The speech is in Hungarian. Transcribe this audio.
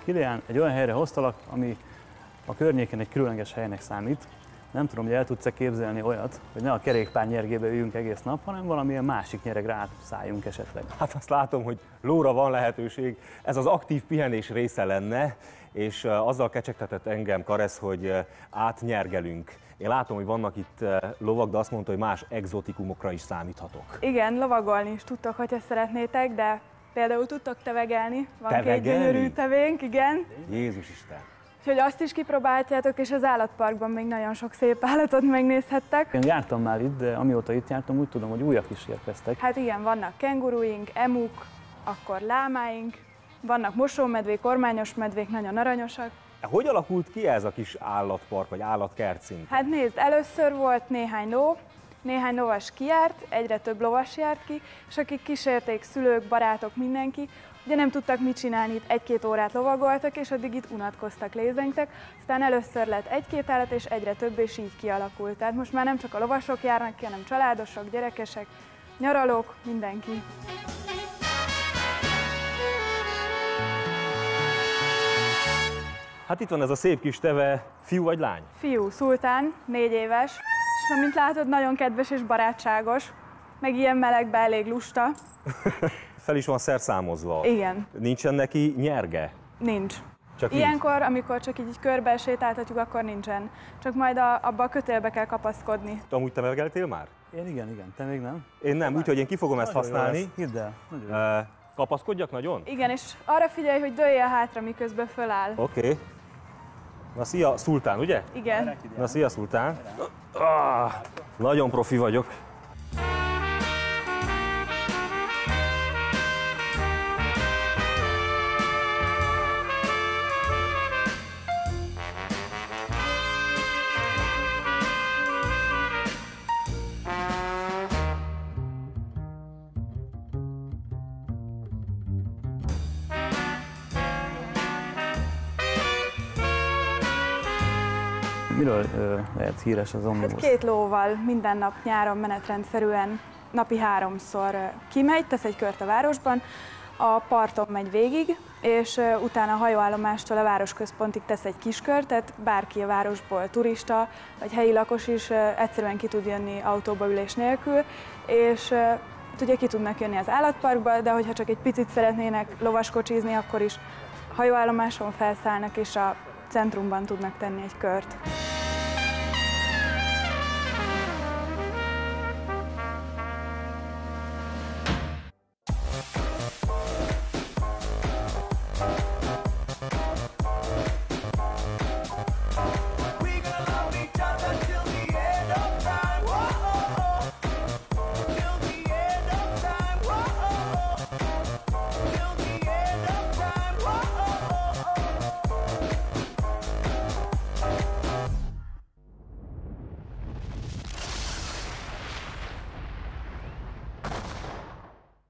Kilián, egy olyan helyre hoztalak, ami a környéken egy különleges helynek számít. Nem tudom, hogy el tudsz-e képzelni olyat, hogy ne a kerékpár nyergébe üljünk egész nap, hanem valamilyen másik nyeregre átszálljunk esetleg. Hát azt látom, hogy lóra van lehetőség. Ez az aktív pihenés része lenne, és azzal kecsegtetett engem Karesz, hogy átnyergelünk. Én látom, hogy vannak itt lovak, de azt mondta, hogy más egzotikumokra is számíthatok. Igen, lovagolni is tudtok, hogyha szeretnétek, de például tudtok tevegelni. Van Tevegelni? két gyönyörű tevénk, igen. Jézus Isten! Úgyhogy azt is kipróbáljátok, és az állatparkban még nagyon sok szép állatot megnézhettek. Én jártam már itt, de amióta itt jártam, úgy tudom, hogy újak is érkeztek. Hát igen, vannak kenguruink, emuk, akkor lámáink, vannak mosómedvék, ormányos medvék, nagyon aranyosak. Hogy alakult ki ez a kis állatpark, vagy állatkert szint? Hát nézd, először volt néhány lovas kijárt, egyre több lovas járt ki, és akik kísérték, szülők, barátok, mindenki, ugye nem tudtak mit csinálni, itt egy-két órát lovagoltak, és addig itt unatkoztak, lézengtek. Aztán először lett egy-két állat, és egyre több, és így kialakult. Tehát most már nem csak a lovasok járnak ki, hanem családosok, gyerekesek, nyaralók, mindenki. Hát itt van ez a szép kis teve, fiú vagy lány? Fiú, Szultán, 4 éves, és mint látod, nagyon kedves és barátságos, meg ilyen melegben elég lusta. Fel is van szerszámozva. Igen. Nincsen neki nyerge? Nincs. Csak ilyenkor, amikor csak így körbe sétáltatjuk, akkor nincsen. Csak majd abba a kötélbe kell kapaszkodni. Amúgy te megeltél már? Én igen, te még nem? Én nem, úgyhogy én ki fogom ezt használni. Hidd el, nagyon jó. Kapaszkodjak nagyon? Igen, és arra figyelj, hogy dőljél hátra, miközben föláll. Oké. Na szia, Szultán, ugye? Igen. Na szia, Szultán. Nagyon profi vagyok. Miről lehet híres az Omnibus? Hát 2 lóval minden nap nyáron menetrendszerűen napi 3-szor kimegy, tesz egy kört a városban, a parton megy végig, és utána a hajóállomástól a városközpontig tesz egy kis kört, tehát bárki a városból, turista vagy helyi lakos is egyszerűen ki tud jönni autóba ülés nélkül, és ugye ki tudnak jönni az állatparkba, de hogyha csak egy picit szeretnének lovaskocsizni, akkor is hajóállomáson felszállnak, és a centrumban tudnak tenni egy kört.